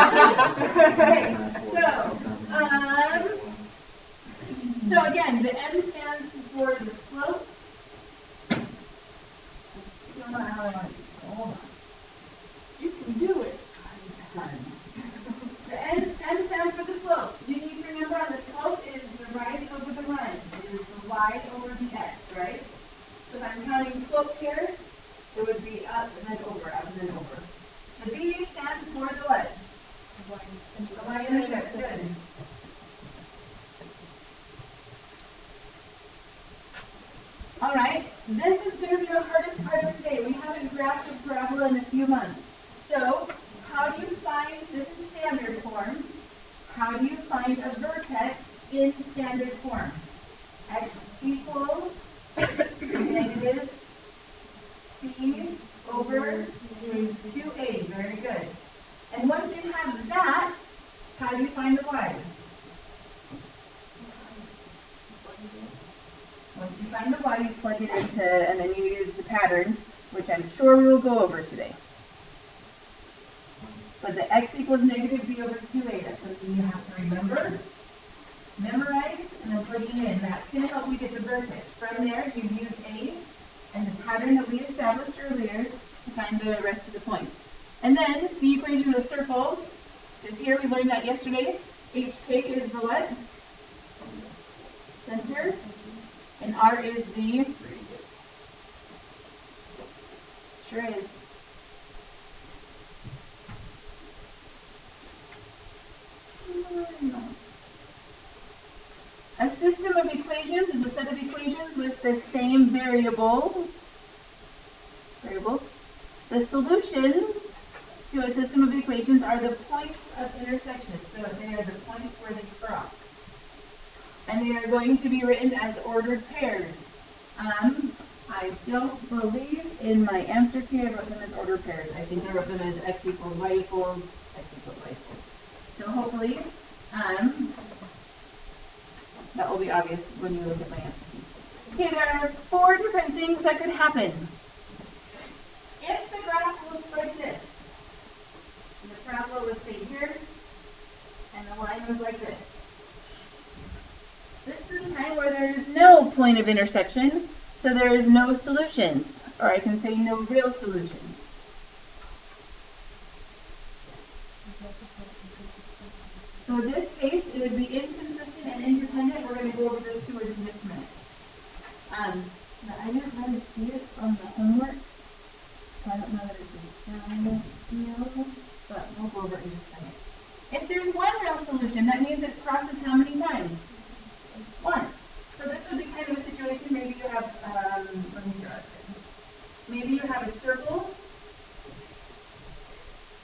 Okay, so again, the M stands for the slope. I don't know how I want to do it. Hold on. You can do it. The M stands for the slope. You need to remember the slope is the rise over the run. It is the y over the x, right? So if I'm counting slope here, it would be up and then over, up and then over. The B stands for the what? The y-intercept. Good. All right, this is going to be the hardest part of today. We haven't graphed a parabola in a few months. So, how do you find, this is standard form, how do you find a vertex in standard form? X equals negative c over 2a. Very good. And once you have that, how do you find the y? Once you find the y, you plug it into, and then you use the pattern, which I'm sure we will go over today. But the x equals negative b over 2a, that's something you have to remember, memorize, and then plug it in. That's going to help you get the vertex. From there, you use a and the pattern that we established earlier to find the rest of the points. And then the equation of the circle is here. We learned that yesterday. HK is the what? Center. And R is the radius. Sure is. A system of equations is a set of equations with the same variables. The solutions to a system of equations are the points of intersection. So they are the points where they cross. And they are going to be written as ordered pairs. I don't believe in my answer key I wrote them as ordered pairs. I think I wrote them as x equals y equals, x equals y equals. So hopefully, that will be obvious when you look at my answer key. Okay, there are 4 different things that could happen. If the graph looks like this, and the parabola was say here, and the line was like this. This is a time where there is no point of intersection, so there is no solutions, or I can say no real solutions. So in this case, it would be inconsistent and independent. We're going to go over those 2 words in just a minute. I didn't really see it on the homework, so I don't know that it's a giant deal, but we'll go over it in just a minute. If there's one real solution, that means it crosses how many times? 1. So this would be kind of a situation, maybe you have, let me draw it. Maybe you have a circle,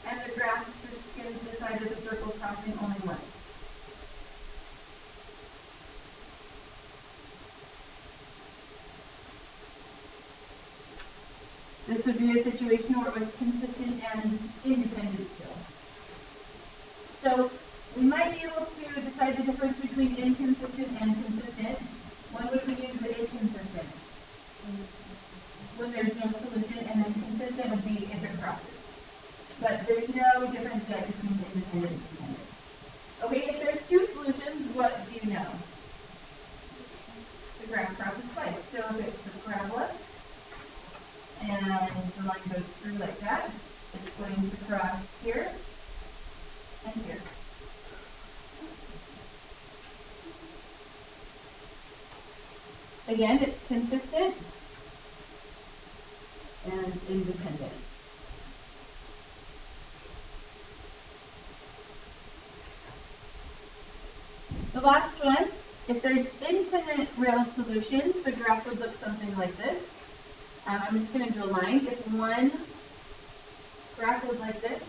and the graph just skims the side of the circle crossing only once. This would be a situation where it was consistent and independent still. So we might be able to decide the difference between inconsistent and consistent. When would we use the inconsistent? When there's no solution, and then consistent would be if it crosses. But there's no difference yet between independent and dependent. Okay, if there's 2 solutions, what do you know? The graph crosses twice. So if it's a parabola, and the line goes through like that, it's going to cross here and here. Again, it's consistent and independent. The last one, if there's infinite real solutions, the graph would look something like this. I'm just going to do a line. If one graph was like this,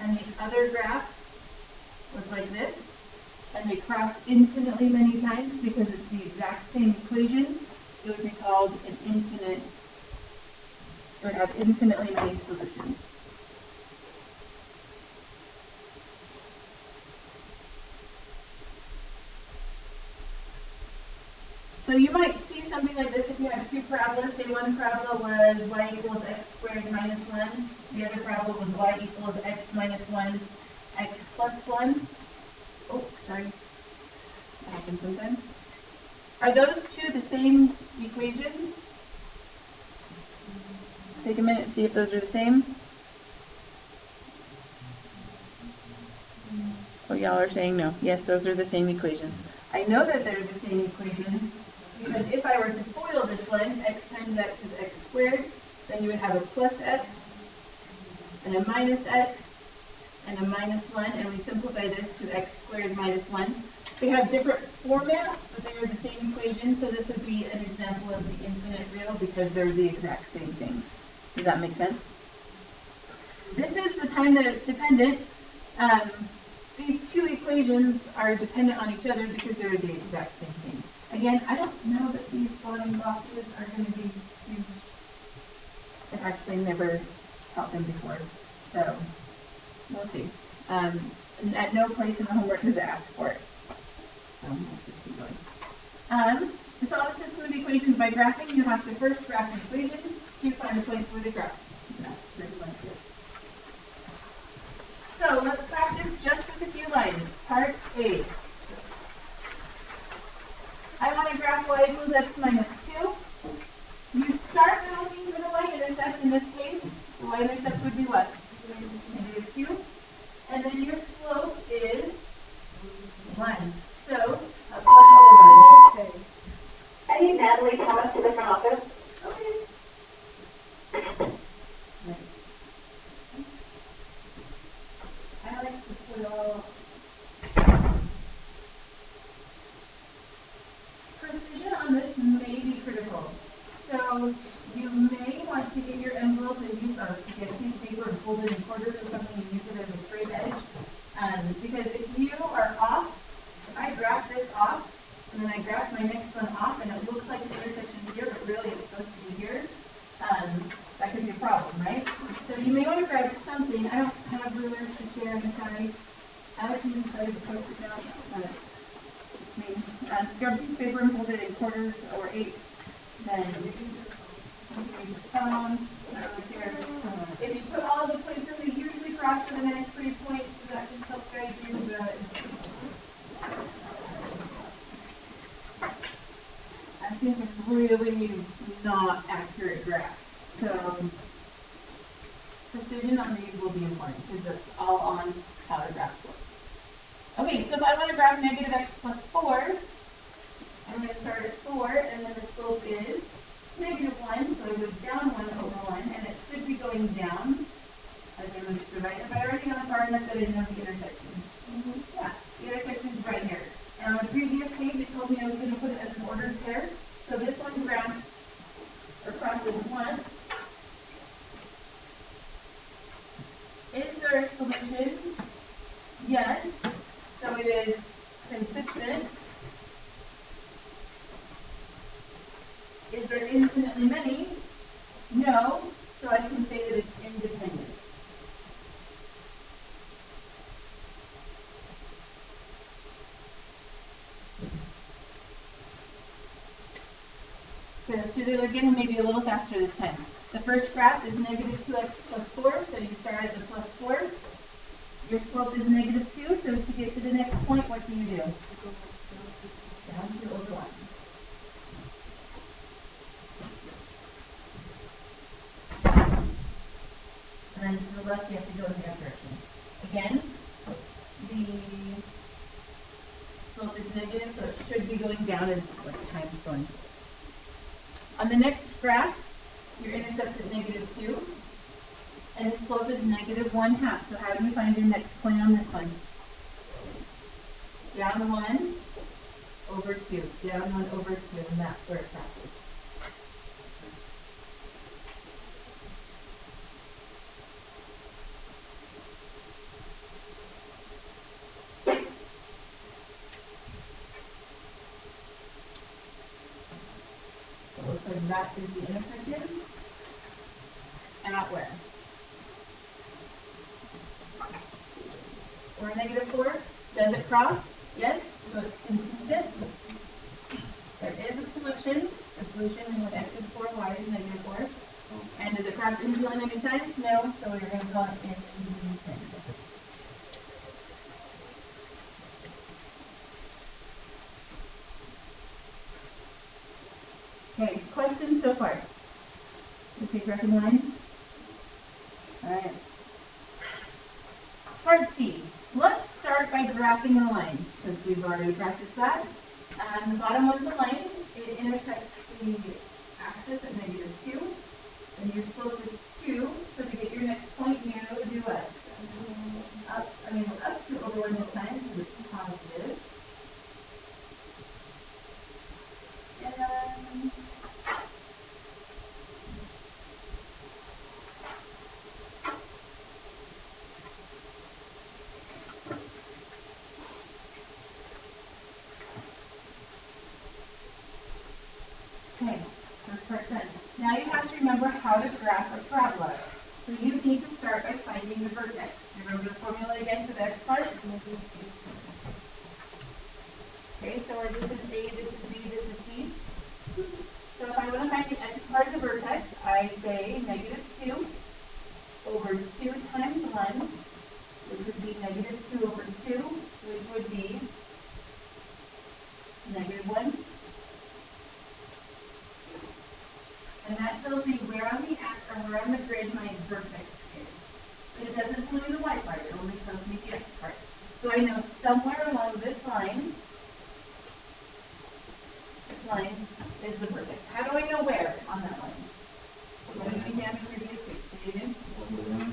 and the other graph was like this, and they cross infinitely many times because it's the exact same equation, it would be called an infinite, it would have infinitely many solutions. So you might see something like this if you have 2 parabolas. Say one parabola was y equals x squared minus 1, The other parabola was y equals x minus 1, x plus 1. Oh, sorry. That happens sometimes. Are those two the same equations? Let's take a minute and see if those are the same. Oh, y'all are saying no. Yes, those are the same equations. I know that they're the same equations because if I were to FOIL this one, x times x is x squared, then you would have a plus x and a minus x and a minus 1, and we simplify this to x squared minus 1. They have different formats, but they are the same equation, so this would be an example of the infinite real because they're the exact same thing. Does that make sense? This is the time that it's dependent. These two equations are dependent on each other because they're the exact same thing. Again, I don't know that these bottom boxes are going to be huge. I've actually never taught them before, so we'll see. At no place in the homework does it ask for it. So let's just keep going. To solve a system of equations by graphing, you have to first graph an equation to find the point for the graph. So let's practice just with a few lines. Part A. I want to graph y equals x minus 2. You start by looking for the y-intercept. In this case, the y-intercept would be what? Negative 2. And then your slope is 1. So, a plus over 1. Okay. I need Natalie to come up to the front office. Okay. I like to put all precision on this may be critical. So you may want to get your envelope and use to get a piece of paper and fold it in quarters or something and use it as a straight edge. Because if you are off, if I graph this off and then I graph my next one off and it looks like the intersection's here, but really it's supposed to be here, that could be a problem, right? So you may want to grab something. I don't have rulers to share, I'm sorry. Alex can try to post it down. It's just me. Grab a piece of paper and fold it in quarters or eighths. Then you can use your phone. Not really care. If you put all the points in, they usually cross to the next 3 points, so that can help guide you. But I've seen some really not accurate graphs. So precision on these will be important because it's all on how the graphs work. Okay, so if I want to graph negative x plus 4, I'm going to start at 4, and then the slope is negative 1, so I go down 1 over 1, and it should be going down as I move to the right. Have I already gone far enough that I know the intersection? Yeah, the intersection is right here. And on the previous page, it told me I was going to put it as an ordered pair. So this one graphs or crosses 1. Is there a solution? Yes. So it is consistent. Is there infinitely many? No. So I can say that it's independent. Okay, let's do that again, maybe a little faster this time. The first graph is negative 2x plus 4, so you start at the plus 4. Your slope is negative 2, so to get to the next point, what do you do? Down to over 1. And then to the left, you have to go in the other direction. Again, the slope is negative, so it should be going down as time's going. On the next graph, your intercept is negative 2, and the slope is negative 1/2. So how do you find your next point on this one? Down 1 over 2. Down 1 over 2, and that's where it crosses. So that is the intersection. At where? Or negative 4. Does it cross? Yes. So it's consistent. There is a solution. The solution is when x is 4, y is negative 4. And does it graph infill many times? No, so we're going to call it independent. Okay, questions so far? You take graphing lines? All right. Part C. Let's start by graphing the line, since we've already practiced that. And the bottom of the line, it intersects the axis at -2. And your slope is 2, so to get your next point, you do what? Up to over 1 this time, because it's positive. And okay, first part done. Now you have to remember how to graph a parabola. So you need to start by finding the vertex. Do you remember the formula again for the x part? Okay, so this is A, this is B, this is C. So if I want to find the x part of the vertex, I say -2 over 2 times 1, which would be -2 over 2, which would be -1. And that tells me where on the where on the grid my vertex is. But it doesn't tell me the y part, it only tells me the x part. So I know somewhere along this line is the vertex. How do I know where on that line? What did we have in the previous page? Did you do?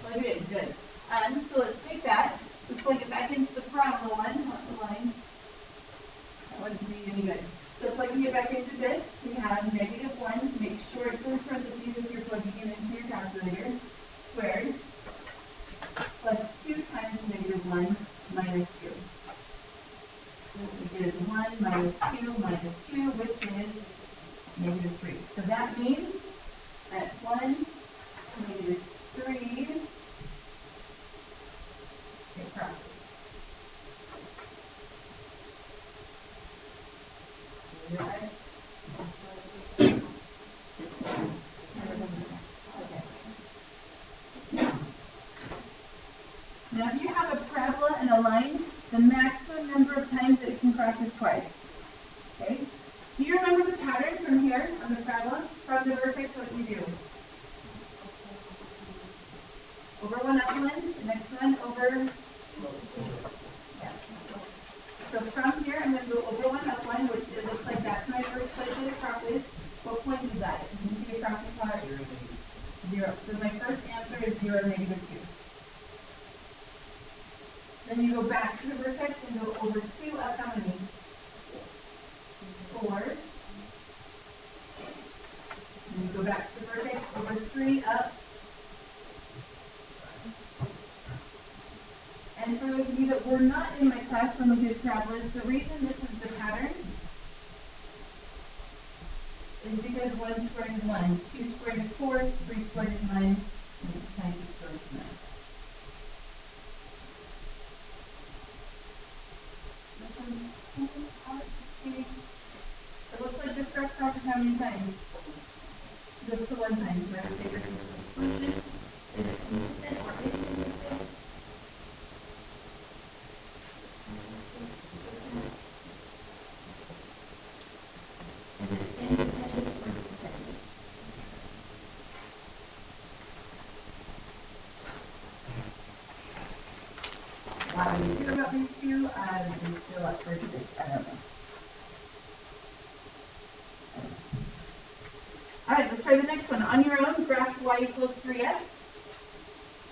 Plug it in, good. So let's take that, let's plug it back into the parabola one, not the line. That wouldn't do you any good. So plugging it back into this, we have -1, make sure it's in parentheses if you're plugging it into your calculator, squared, plus 2 times -1 minus 2. Which is 1 minus 2 minus 2, which is -3. So that means that 1 -3 is crossed. Now if you have a parabola and a line, the maximum number of times that it can cross is twice. Okay? Do you remember the pattern from here on the parabola? From the vertex, what do you do? Over one up one, the next one over. Yeah. So from here, I'm going to go over one up one, which it looks like that's my first place that it crosses. What point is that? You can see a crossing part. 0. So my first answer is 0, -2. Then you go back to the vertex and go over 2 up how many? 4. And you go back to the vertex over 3 up. And for those of you that were not in my class when we did parabolas, the reason this is the pattern is because 1 squared is 1, 2 squared is 4, 3 squared is 9, and 6 times 2 squared is 9. It looks like this graph crosses how many times? Just the 1 time, so I would say inconsistent. Is it consistent or inconsistent? Is it independent or dependent? Wow, you hear about these two? They're still up for debate. I don't know. All right, let's try the next one. On your own, graph y equals 3x.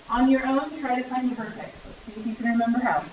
On your own, try to find the vertex. Let's see if you can remember how.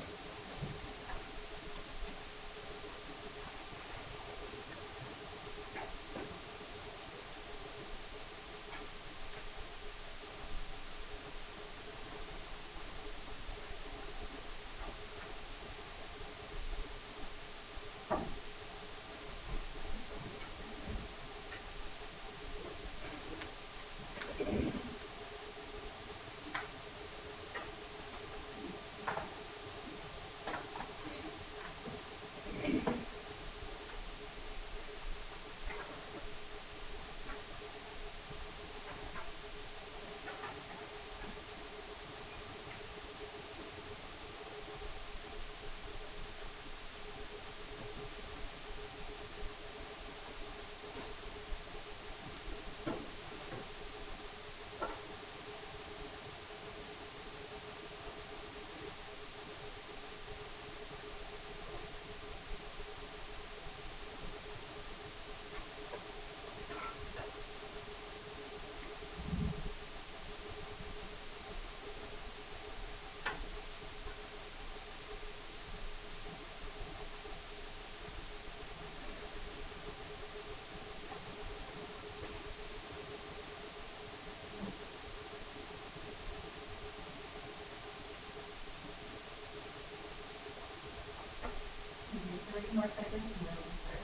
30 more seconds and then we'll start.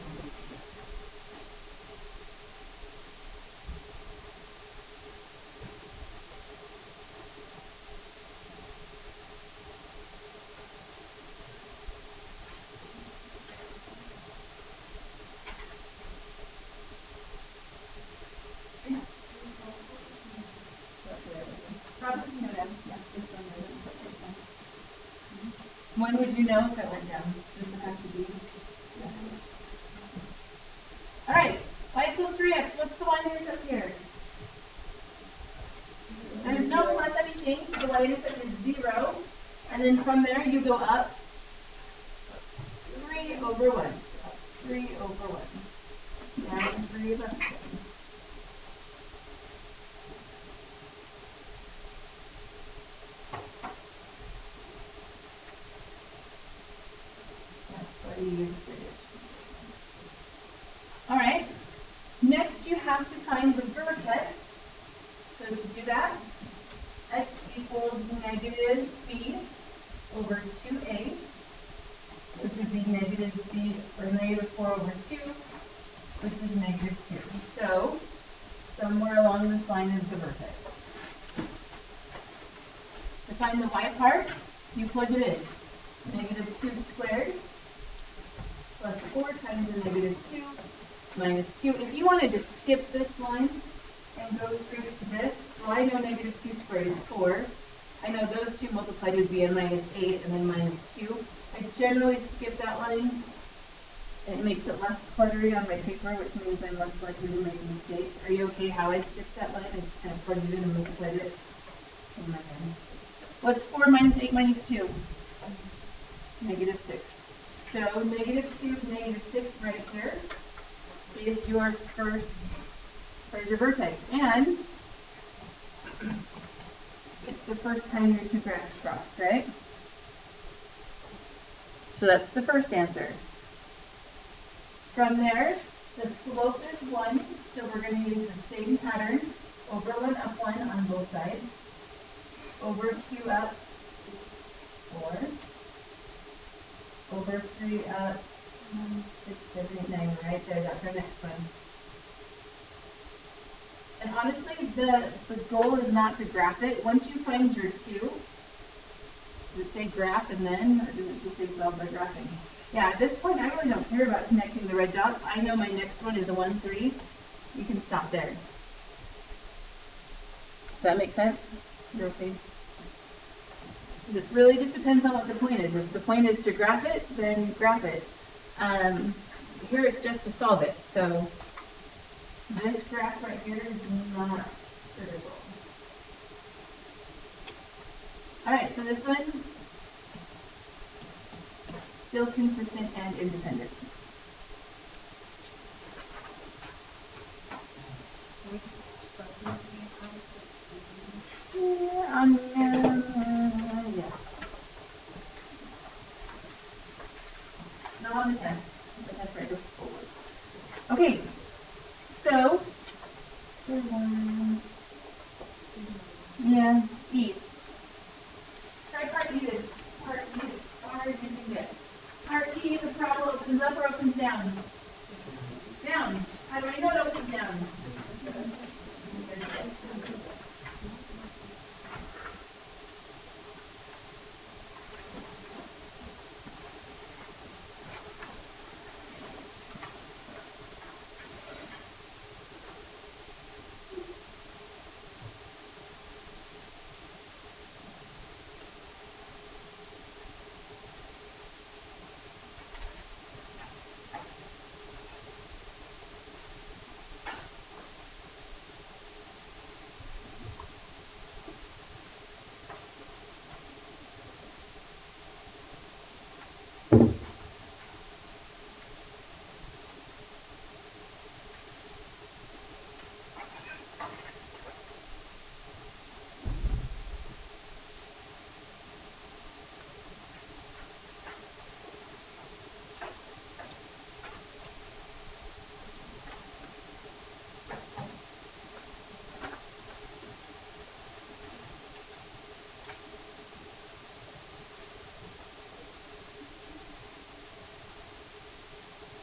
Probably no down. Yeah, this one doesn't. When would you know if it went down? Does it have to be? Yeah. All right, y equals 3x. What's the y-intercept here? There's no plus anything, so the y-intercept is 0. And then from there, you go up 3 over 1. 3 over 1. Down 3 left 1. All right, next you have to find the vertex. So to do that, x equals negative b over 2a, which would be negative b, or negative 4 over 2, which is negative 2. So somewhere along this line is the vertex. To find the y part, you plug it in. Negative 2 squared plus 4 times the negative 2 minus 2. If you wanted to skip this line and go straight to this, well, I know negative 2 squared is 4. I know those two multiplied would be a minus 8 and then minus 2. I generally skip that line. It makes it less cluttery on my paper, which means I'm less likely to make a mistake. Are you okay how I skipped that line? I just kind of plugged it in and multiplied it in my head. What's 4 minus 8 minus 2? Negative 6. So negative 2, negative 6 right here is your first, or your vertex. And it's the first time your two graphs cross, right? So that's the first answer. From there, the slope is 1, so we're going to use the same pattern. Over 1, up 1 on both sides. Over 2, up 4. Over 3, up 6, 7, 8, 9, right there, that's our next one. And honestly, the goal is not to graph it. Once you find your 2, does it say graph and then, or does it just say solve by graphing? Yeah, at this point, I really don't care about connecting the red dots. I know my next one is a 1, 3. You can stop there. Does that make sense? You're okay? It really just depends on what the point is. If the point is to graph it, then graph it. Here it's just to solve it. So this graph right here is not critical. All right, so this one, still consistent and independent. Yeah. Not on the test. The test right goes forward. Okay, so, yeah, E. Try part E this. Part E is as hard as you can get. Part E, the parabola opens up or opens down? Down. How do I know it opens down?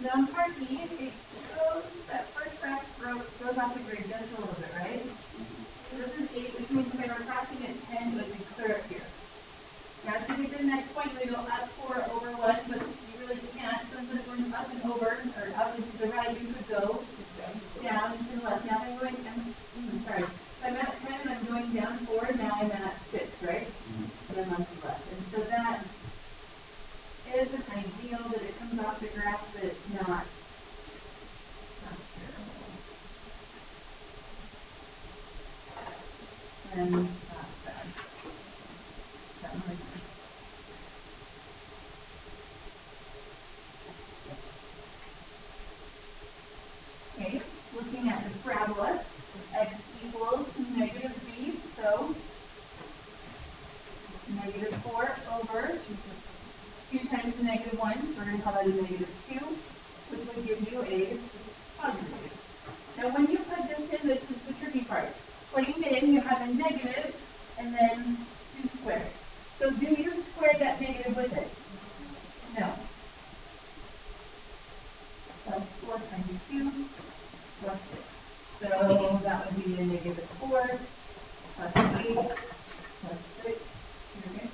Now on part E, it goes, that first graph goes off the grid just a little bit, right? So this is 8, which means if I were crossing at 10, it would be clear up here. Now to get to the next point, we go up 4 over 1, but you really can't. So instead of going up and over, or up and to the right, you could go down and to the left. Now if I'm at 10 and I'm going down 4, now I'm at 6, right? And then on to the left. And so that isn't ideal that it comes off the graph, but it's not terrible. And not bad. That one right there. Okay, looking at the parabola, x equals negative b, so negative 4 over 2 times the negative 1, so we're going to call that a negative 2, which would give you a positive 2. Now when you plug this in, this is the tricky part. Plugging it in, you have a negative and then 2 squared. So do you square that negative with it? No. Plus 4 times 2 plus 6. So that would be a negative 4 plus 8 plus 6. Okay.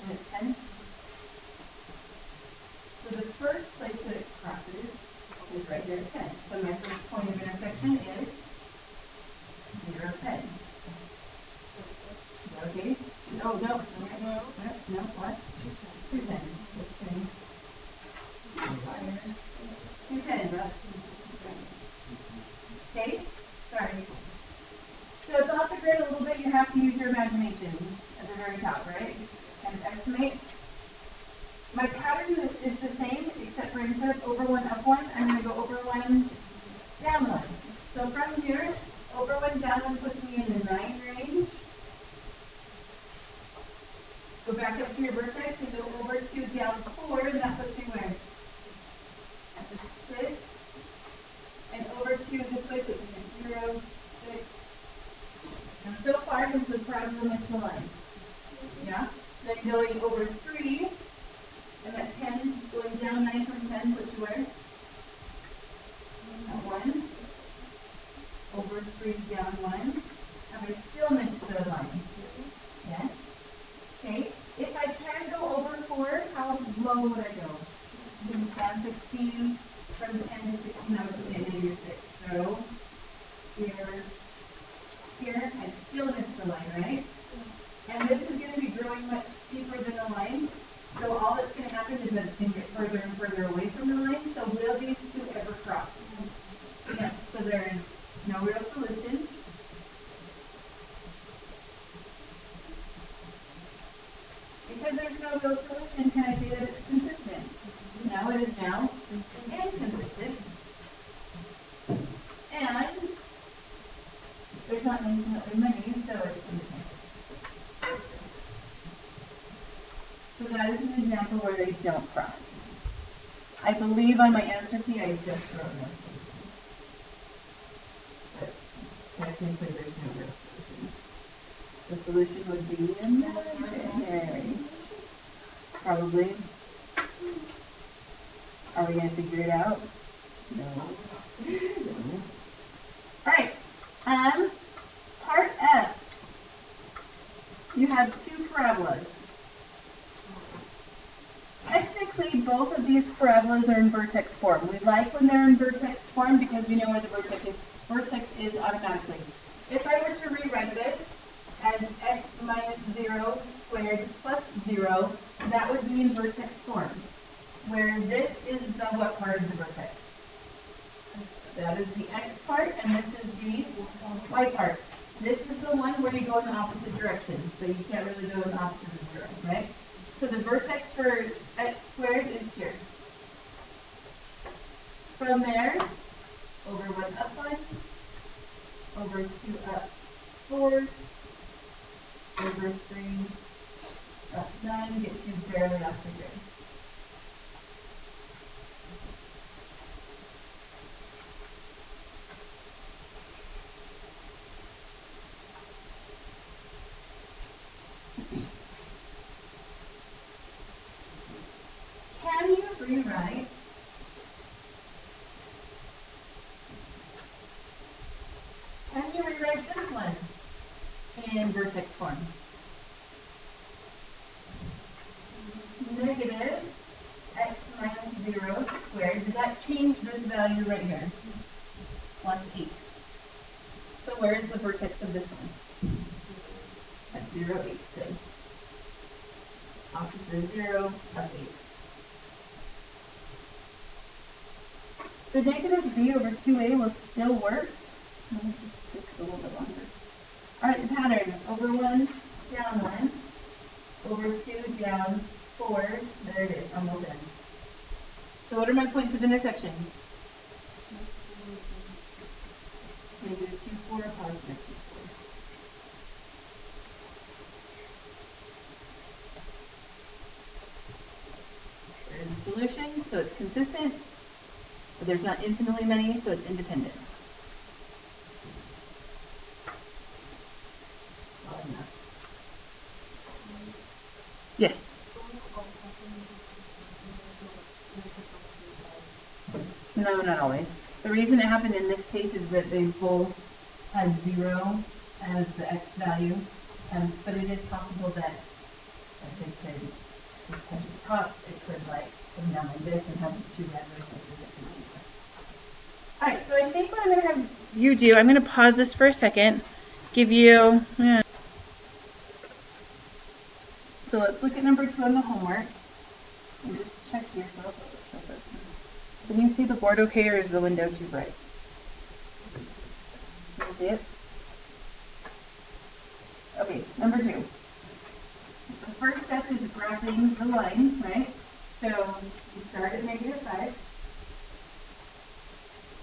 And it's 10. So the first place that it crosses is right there at 10. So my first point of intersection is 0, 10. Is that okay? No, what? 2 10. 2 10, Russ. Okay? Sorry. So it's off the grid a little bit, you have to use your imagination at the very top, right? And estimate. My pattern is the same, except for instead of over 1, up 1, I'm going to go over 1, down 1. So from here, over 1, down 1 puts me in the 9 range. Go back up to your vertex and go over 2, down 4, and that puts me where? At the 6. And over 2 this way puts me at 0, 6. And so far, this is the parabola missed the line. Yeah? Then going over 3, and at 10, going down 9 from 10, puts you where? At 1. Over 3, down 1. Have I still missed the line? Yes. Okay. If I can go over 4, how low would I go? Down 16. From 10 to 16, I would put in negative 6. So here, I still missed the line, right? And this is going to be growing much steeper than the line. So all that's going to happen is that it's going to get further and further away from the line. So will these two ever cross? Yeah, so there is no real solution. Because there's no real solution, can I say that it's consistent? No, it is now inconsistent. And there's not infinitely many, so it's consistent. So that is an example where they don't cross. I believe on my answer key I just wrote no solution. But technically there's no real solution. The solution would be imaginary. Probably. Are we going to figure it out? No. No. Alright. Part F. You have 2 parabolas. Technically, both of these parabolas are in vertex form. We like when they're in vertex form because we know where the vertex is automatically. If I were to rewrite this as x minus 0 squared plus 0, that would be in vertex form. Where this is the what part of the vertex? That is the x part, and this is the y part. This is the one where you go in the opposite direction, so you can't really go in the opposite of 0, right? So the vertex for x squared is here. From there, over 1 up 1, over 2 up 4, over 3 up 9, gets you barely off the grid. Can you rewrite can you rewrite this one in vertex form? Negative x minus 0 squared. Does that change this value right here? Plus 8. So where is the vertex of this one? At 0, 8. Good. Opposite 0, up 8. The negative b over 2a will still work. Let me just take a little bit longer. All right, the pattern. Over 1, down 1. Over 2, down 4. There it is, on both ends. So what are my points of intersection? Negative 2, 4, positive 2, 4. There's a solution, so it's consistent. But there's not infinitely many, so it's independent. Yes. No, not always. The reason it happened in this case is that they both had 0 as the x value, but it is possible that they could just touch the top. It could like come down like this and have two red vertices that could be there. All right, so I think what I'm going to have you do, I'm going to pause this for a second, give you. So let's look at number 2 on the homework. And just check here so I'll put this up. Can you see the board okay, or is the window too bright? Can you see it? Okay, number 2. The first step is graphing the line, right? So you start at -5,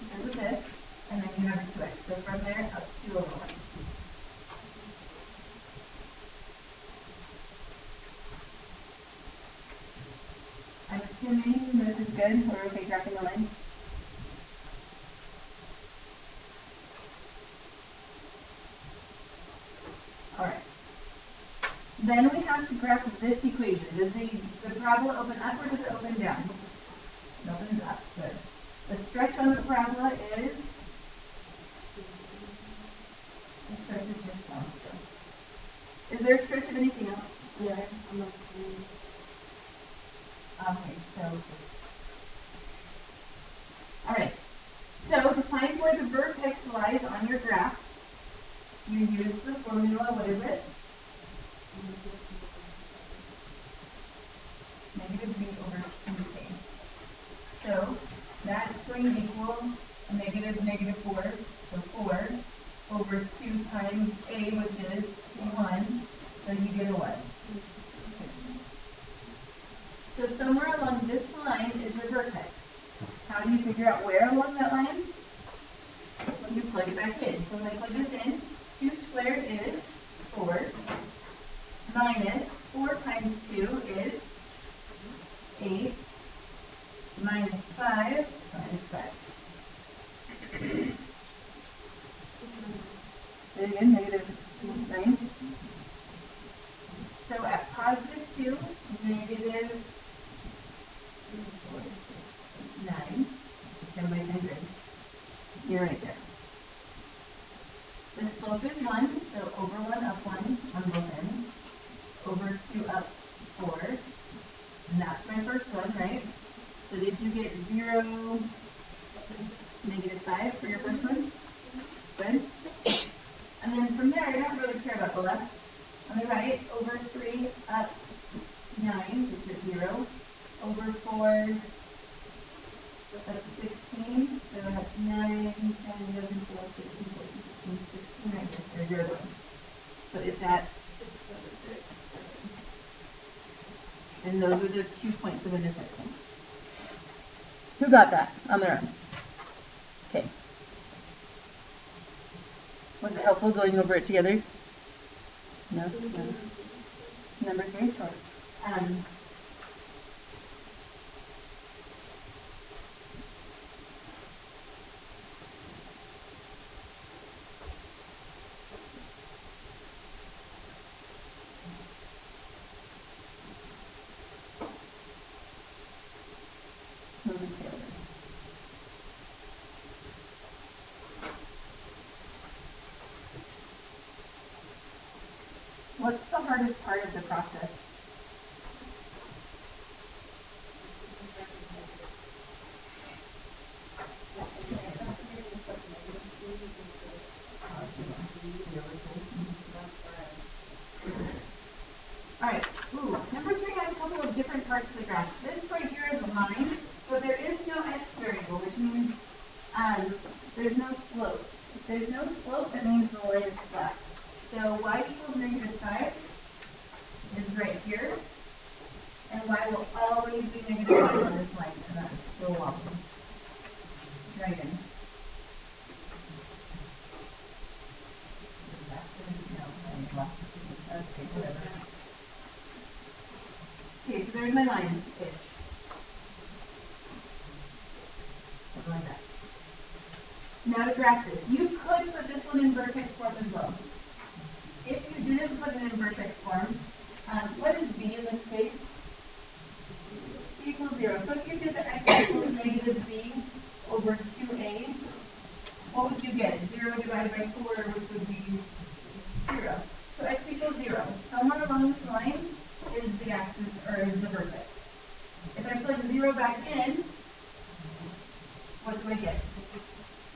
start with this, and then you have a 2x. So from there up 2 over 1. I'm assuming this is good. We're okay graphing the lines. All right. Then we have to graph this equation. Does the parabola open up or does it open down? It opens up. Good. The stretch on the parabola is? The stretch is just down. Is there a stretch of anything else? Yeah, I'm not seeing. Okay, so, all right. So to find where the vertex lies on your graph, you use the formula. What is it? Negative b over 2a. So that's going to equal a negative 4. So 4 over 2 times a, which is 1. So you get a what? So somewhere along this line is your vertex. How do you figure out where along that line? When you plug it back in. So when I plug this in, 2 squared is 4, minus 4 times 2 is 8, minus 5, minus 5. Say it again, -9. So at positive 2, negative 9, 10 by 100. You're right there. The slope is 1, so over 1, up 1 on both ends. Over 2, up 4. And that's my first one, right? So did you get 0, -5 for your first one? Good. And then from there, I don't really care about the left. On the right, over 3, up 9, which is 0. Over 4, up 16. So that's 9, 10, 11, 12, 13, 14, 15, 16, right here. There's your other one. So it's at, and those are the 2 points of intersection. Who got that on their own? Okay. Was it helpful going over it together? No? No. Number 3, sure. hardest part of the process? All right. Ooh, number 3 has a couple of different parts of the graph. This right here is a line, but there is no x variable, which means there's no slope. If there's no slope, that means the line is flat. So y equals -5 is right here, and y will always be -5 on this line, and that's so awesome. Try again. Okay, whatever. Okay, so there's my line-ish. Something like that. Now to graph this. You could put this one in vertex form as well. If you didn't put it in vertex form, what is b in this case? B equals 0. So if you did the x equals -b over 2a, what would you get? 0 divided by 4, which would be 0. So x equals 0. Somewhere along this line is the axis, or is the vertex. If I plug 0 back in, what do I get?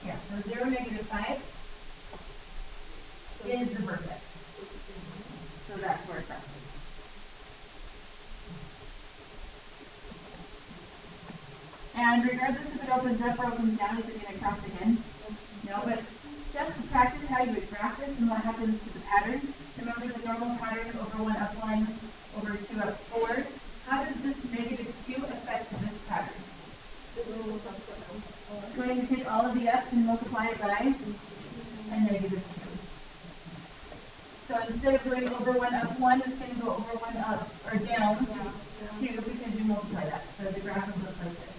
Yeah, so 0, -5 is the vertex. So that's where it crosses. And regardless if it opens up or opens down, is it going to cross again? No, but just to practice how you would graph this and what happens to the pattern, remember the normal pattern over 1 up 1, over 2 up 4. How does this -2 affect this pattern? It's going to take all of the ups and multiply it by a -2. So instead of going over 1 up 1, it's going to go over 1 up or down 2 because you multiply that. So the graph would look like this.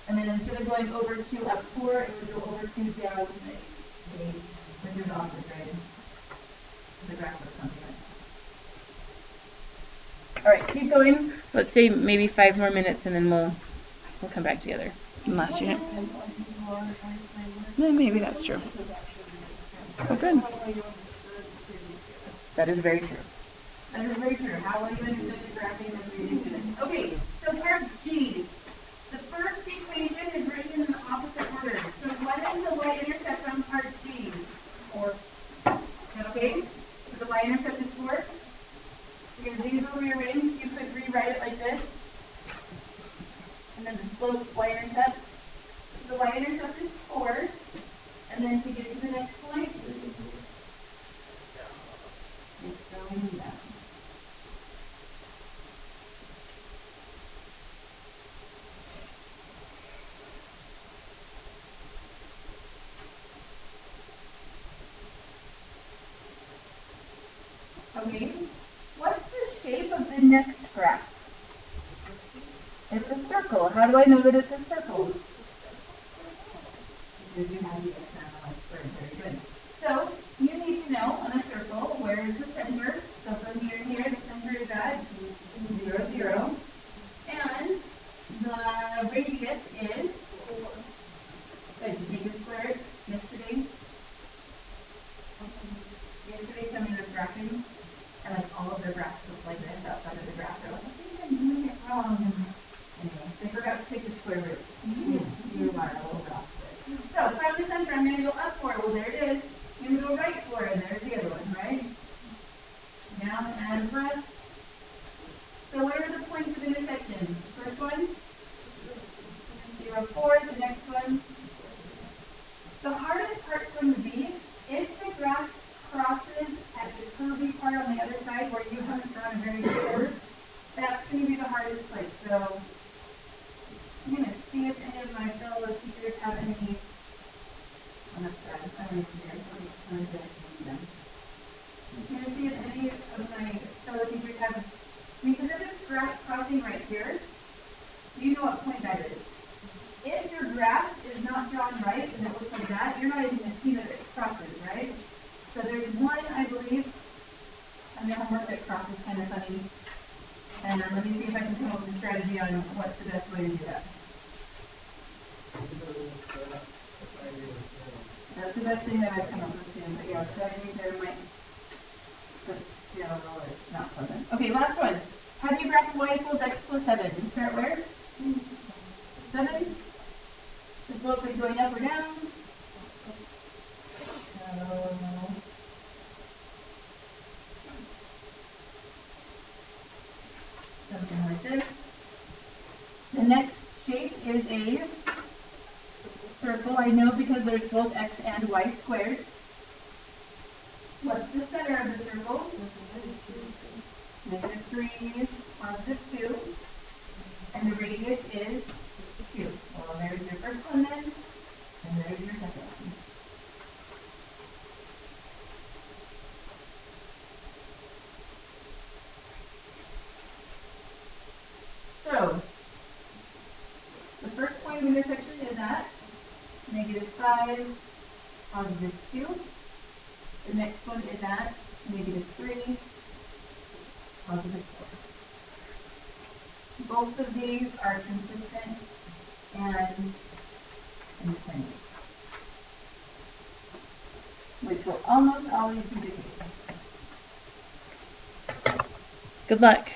And then instead of going over 2 up 4, it would go over 2 down 8, which is opposite, right? The graph looks something like that. All right, keep going. Let's say maybe 5 more minutes and then we'll come back together. Last unit. Yeah, maybe that's true. Oh, good. That is very true. That is very true. How will you understand the graphing in the previous units? Okay, so part G. The first equation is written in the opposite order. So what is the y-intercept on part G? 4. Is that okay? So the y-intercept is 4? Because these were rearranged, you could rewrite it like this. And then the slope y-intercept. So the y-intercept is 4. And then to get to the next point, it's going down. Okay, what's the shape of the next graph? It's a circle. How do I know that it's a circle? Because you have the x analyzed squared. Very good. So you need to know on a circle where is the center. So from here to here, the center is at 0, 0. And the radius is, did you take the square yesterday? Yesterday somebody was graphing, and like all of their graphs look like this outside of the graph. They're like, I think I'm doing it wrong. Anyway, they forgot to take the square root. You are a little bit off. So from the center, I'm going to go up 4. Well, there it is. I'm going to go right 4, and there's the other one, right? Down and left. So what are the points of intersection? First one? 0, 4. The next one? The hardest part's going to be if the graph crosses at the curvy part on the other side where you haven't drawn a very good curve. That's going to be the hardest place. So I'm going to see if any of my fellow teachers have any. Oh, that's bad. I don't need to hear it. I'm going to see if any of my fellow teachers have. Because if it's graph crossing right here, you know what point that is. If your graph is not drawn right and it looks like that, you're not even going to see that it crosses, right? So there's one, I believe, and the homework that crosses kind of funny. And let me see if I can come up with a strategy on what's the best way to do that. That's the best thing that I've come up with too. But yeah, strategy there might. But No, it's not pleasant. Okay, last one. How do you graph y equals x plus 7? You start where? 7. The slope is going up or down. Something like this. The next shape is a circle. I know because there's both x and y squared. What's the center of the circle? -3, +2. And the radius is 2. Well, there's your first one then, and there's your second one. So, the first point of intersection is at -5, +2. The next one is at -3, +4. Both of these are consistent and independent, which will almost always be the case. Good luck.